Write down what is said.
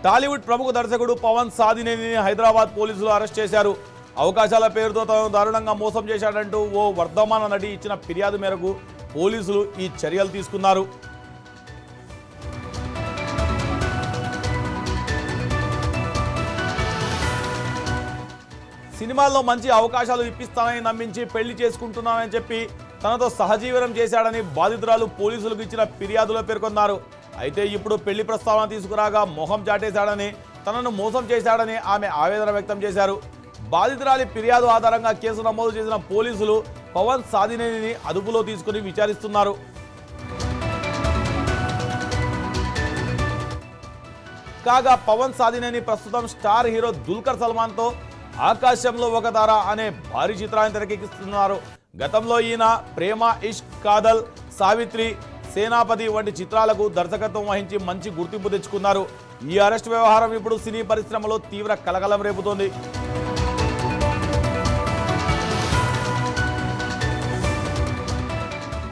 టాలీవుడ్ ప్రముఖ దర్శకుడు పవన్ సాధినేనిని హైదరాబాద్ పోలీసులు అరెస్ట్ చేశారు. అవకాశాల పేరుతో తనను దారుణంగా మోసం చేశాడంటూ ఓ వర్ధమాన నటి ఇచ్చిన ఫిర్యాదు మేరకు పోలీసులు ఈ చర్యలు తీసుకున్నారు. సినిమాల్లో మంచి అవకాశాలు ఇప్పిస్తానని నమ్మించి పెళ్లి చేసుకుంటున్నానని చెప్పి తనతో సహజీవనం చేశాడని బాధితురాలు పోలీసులకు ఇచ్చిన ఫిర్యాదులో పేర్కొన్నారు. అయితే ఇప్పుడు పెళ్లి ప్రస్తావన తీసుకురాగా మొహం చాటేశాడని, తనను మోసం చేశాడని ఆమె ఆవేదన వ్యక్తం చేశారు. బాధితురాలి ఫిర్యాదు ఆధారంగా కేసు నమోదు చేసిన పోలీసులు పవన్ సాధినేనిని అదుపులో తీసుకుని విచారిస్తున్నారు. కాగా పవన్ సాధినేని ప్రస్తుతం స్టార్ హీరో దుల్కర్ సల్మాన్తో ఆకాశంలో ఒక తార అనే భారీ చిత్రాన్ని తెరకెక్కిస్తున్నారు. గతంలో ఈయన ప్రేమ, ఇష్క్, కాదల్, సావిత్రి, సేనాపతి వంటి చిత్రాలకు దర్శకత్వం వహించి మంచి గుర్తింపు తెచ్చుకున్నారు. ఈ అరెస్ట్ వ్యవహారం ఇప్పుడు సినీ పరిశ్రమలో తీవ్ర కలకలం రేపుతోంది.